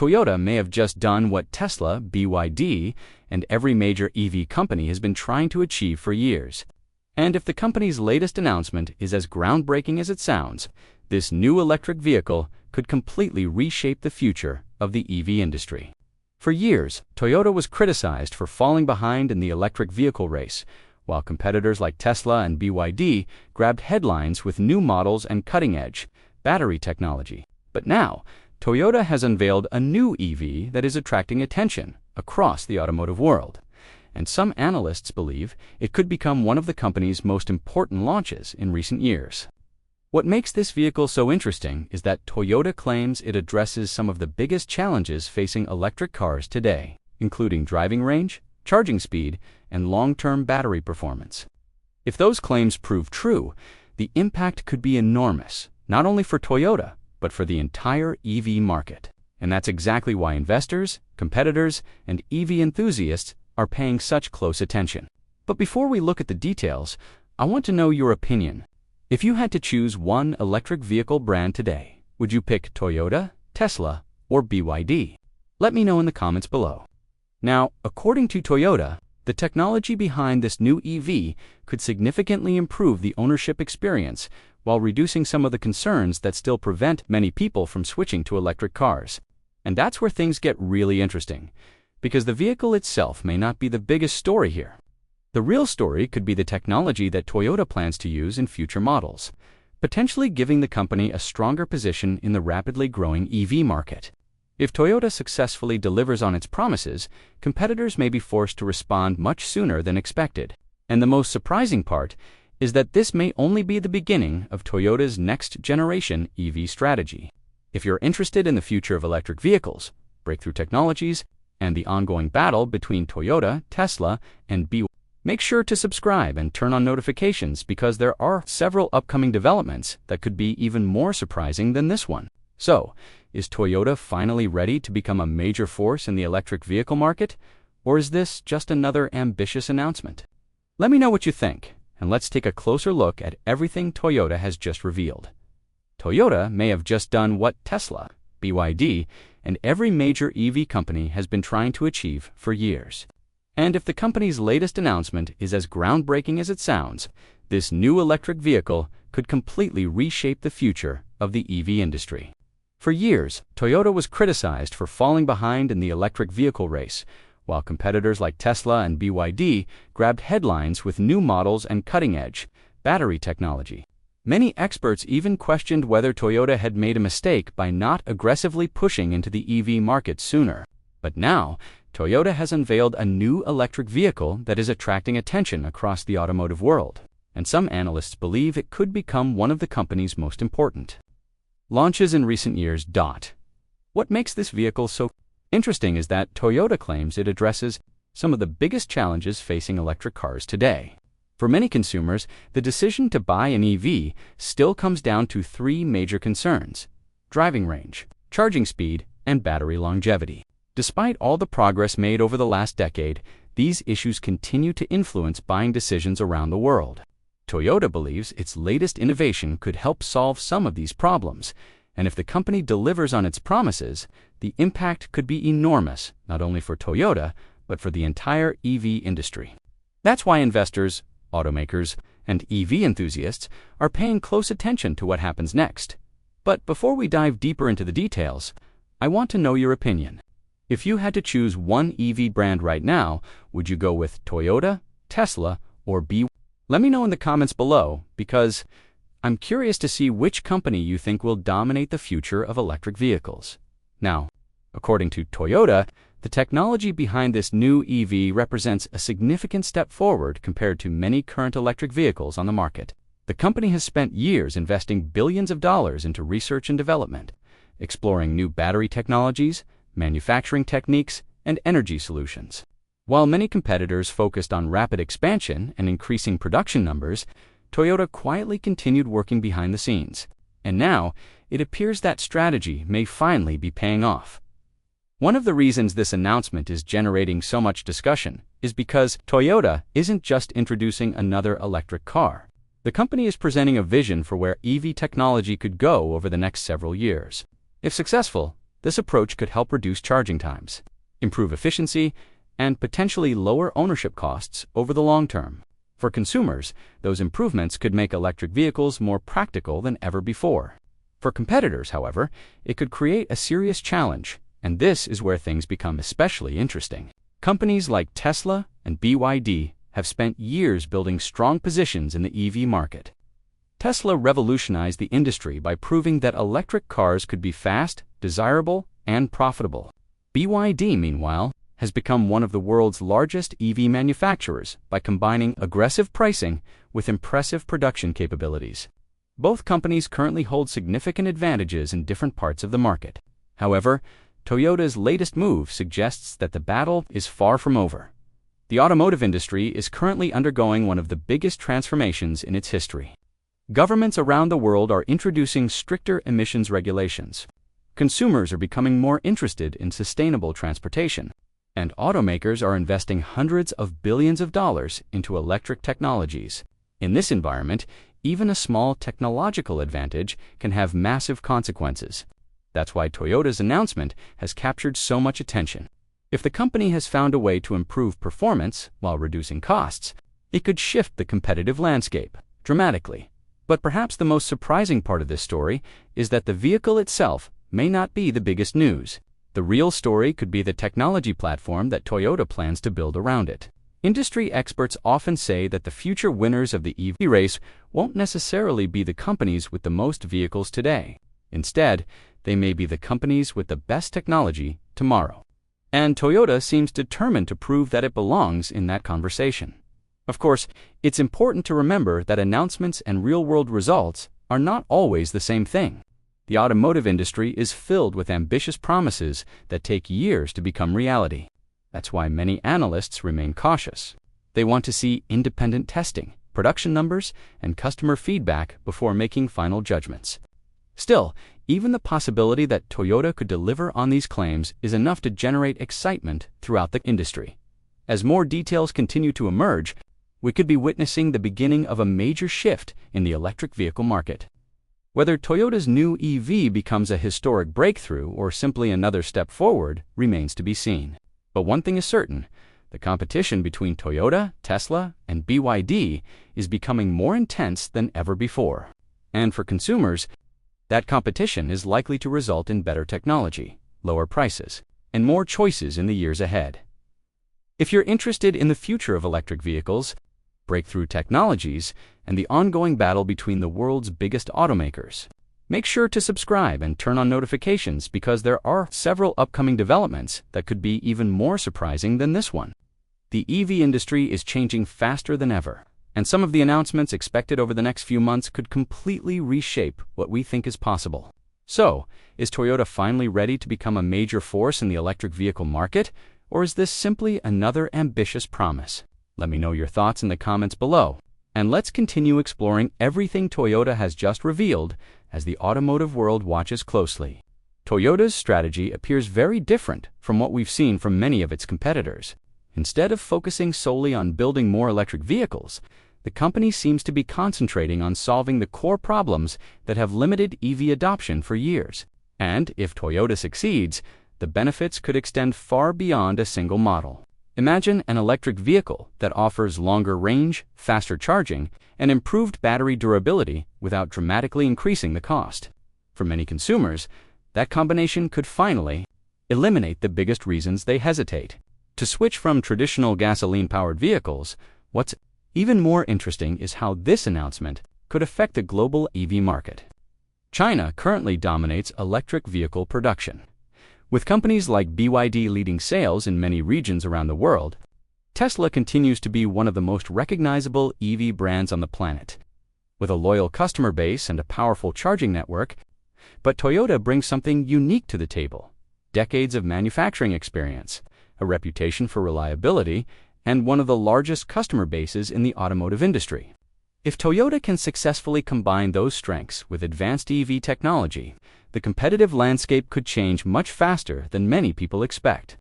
Toyota may have just done what Tesla, BYD, and every major EV company has been trying to achieve for years. And if the company's latest announcement is as groundbreaking as it sounds, this new electric vehicle could completely reshape the future of the EV industry. For years, Toyota was criticized for falling behind in the electric vehicle race, while competitors like Tesla and BYD grabbed headlines with new models and cutting-edge battery technology. But now, Toyota has unveiled a new EV that is attracting attention across the automotive world. And some analysts believe it could become one of the company's most important launches in recent years. What makes this vehicle so interesting is that Toyota claims it addresses some of the biggest challenges facing electric cars today, including driving range, charging speed, and long-term battery performance. If those claims prove true, the impact could be enormous, not only for Toyota, but for the entire EV market. And that's exactly why investors, competitors, and EV enthusiasts are paying such close attention. But before we look at the details, I want to know your opinion. If you had to choose one electric vehicle brand today, would you pick Toyota, Tesla, or BYD? Let me know in the comments below. Now, according to Toyota, the technology behind this new EV could significantly improve the ownership experience while reducing some of the concerns that still prevent many people from switching to electric cars. And that's where things get really interesting, because the vehicle itself may not be the biggest story here. The real story could be the technology that Toyota plans to use in future models, potentially giving the company a stronger position in the rapidly growing EV market. If Toyota successfully delivers on its promises, competitors may be forced to respond much sooner than expected. And the most surprising part is that this may only be the beginning of Toyota's next-generation EV strategy. If you're interested in the future of electric vehicles, breakthrough technologies, and the ongoing battle between Toyota, Tesla, and BYD, make sure to subscribe and turn on notifications because there are several upcoming developments that could be even more surprising than this one. So, is Toyota finally ready to become a major force in the electric vehicle market, or is this just another ambitious announcement? Let me know what you think, and let's take a closer look at everything Toyota has just revealed. Toyota may have just done what Tesla, BYD, and every major EV company has been trying to achieve for years. And if the company's latest announcement is as groundbreaking as it sounds, this new electric vehicle could completely reshape the future of the EV industry. For years, Toyota was criticized for falling behind in the electric vehicle race, while competitors like Tesla and BYD grabbed headlines with new models and cutting-edge battery technology. Many experts even questioned whether Toyota had made a mistake by not aggressively pushing into the EV market sooner. But now, Toyota has unveiled a new electric vehicle that is attracting attention across the automotive world, and some analysts believe it could become one of the company's most important launches in recent years. What makes this vehicle so interesting is that Toyota claims it addresses some of the biggest challenges facing electric cars today. For many consumers, the decision to buy an EV still comes down to three major concerns: driving range, charging speed, and battery longevity. Despite all the progress made over the last decade, these issues continue to influence buying decisions around the world. Toyota believes its latest innovation could help solve some of these problems, and if the company delivers on its promises, the impact could be enormous, not only for Toyota, but for the entire EV industry. That's why investors, automakers, and EV enthusiasts are paying close attention to what happens next. But before we dive deeper into the details, I want to know your opinion. If you had to choose one EV brand right now, would you go with Toyota, Tesla, or BYD? Let me know in the comments below, because I'm curious to see which company you think will dominate the future of electric vehicles. Now, according to Toyota, the technology behind this new EV represents a significant step forward compared to many current electric vehicles on the market. The company has spent years investing billions of dollars into research and development, exploring new battery technologies, manufacturing techniques, and energy solutions. While many competitors focused on rapid expansion and increasing production numbers, Toyota quietly continued working behind the scenes. And now, it appears that strategy may finally be paying off. One of the reasons this announcement is generating so much discussion is because Toyota isn't just introducing another electric car. The company is presenting a vision for where EV technology could go over the next several years. If successful, This approach could help reduce charging times, improve efficiency, and potentially lower ownership costs over the long term. For consumers, those improvements could make electric vehicles more practical than ever before. For competitors, however, it could create a serious challenge, and this is where things become especially interesting. Companies like Tesla and BYD have spent years building strong positions in the EV market. Tesla revolutionized the industry by proving that electric cars could be fast, desirable, and profitable. BYD, meanwhile, has become one of the world's largest EV manufacturers by combining aggressive pricing with impressive production capabilities. Both companies currently hold significant advantages in different parts of the market. However, Toyota's latest move suggests that the battle is far from over. The automotive industry is currently undergoing one of the biggest transformations in its history. Governments around the world are introducing stricter emissions regulations. Consumers are becoming more interested in sustainable transportation, and automakers are investing hundreds of billions of dollars into electric technologies. In this environment, even a small technological advantage can have massive consequences. That's why Toyota's announcement has captured so much attention. If the company has found a way to improve performance while reducing costs, it could shift the competitive landscape dramatically. But perhaps the most surprising part of this story is that the vehicle itself may not be the biggest news. The real story could be the technology platform that Toyota plans to build around it. Industry experts often say that the future winners of the EV race won't necessarily be the companies with the most vehicles today. Instead, they may be the companies with the best technology tomorrow. And Toyota seems determined to prove that it belongs in that conversation. Of course, it's important to remember that announcements and real-world results are not always the same thing. The automotive industry is filled with ambitious promises that take years to become reality. That's why many analysts remain cautious. They want to see independent testing, production numbers, and customer feedback before making final judgments. Still, even the possibility that Toyota could deliver on these claims is enough to generate excitement throughout the industry. As more details continue to emerge, we could be witnessing the beginning of a major shift in the electric vehicle market. Whether Toyota's new EV becomes a historic breakthrough or simply another step forward remains to be seen. But one thing is certain, the competition between Toyota, Tesla, and BYD is becoming more intense than ever before. And for consumers, that competition is likely to result in better technology, lower prices, and more choices in the years ahead. If you're interested in the future of electric vehicles, breakthrough technologies, and the ongoing battle between the world's biggest automakers, make sure to subscribe and turn on notifications because there are several upcoming developments that could be even more surprising than this one. The EV industry is changing faster than ever, and some of the announcements expected over the next few months could completely reshape what we think is possible. So, is Toyota finally ready to become a major force in the electric vehicle market, or is this simply another ambitious promise? Let me know your thoughts in the comments below, and let's continue exploring everything Toyota has just revealed as the automotive world watches closely. Toyota's strategy appears very different from what we've seen from many of its competitors. Instead of focusing solely on building more electric vehicles, the company seems to be concentrating on solving the core problems that have limited EV adoption for years. And if Toyota succeeds, the benefits could extend far beyond a single model. Imagine an electric vehicle that offers longer range, faster charging, and improved battery durability without dramatically increasing the cost. For many consumers, that combination could finally eliminate the biggest reasons they hesitate to switch from traditional gasoline-powered vehicles. What's even more interesting is how this announcement could affect the global EV market. China currently dominates electric vehicle production. With companies like BYD leading sales in many regions around the world, Tesla continues to be one of the most recognizable EV brands on the planet, with a loyal customer base and a powerful charging network. But Toyota brings something unique to the table: decades of manufacturing experience, a reputation for reliability, and one of the largest customer bases in the automotive industry. If Toyota can successfully combine those strengths with advanced EV technology, the competitive landscape could change much faster than many people expect.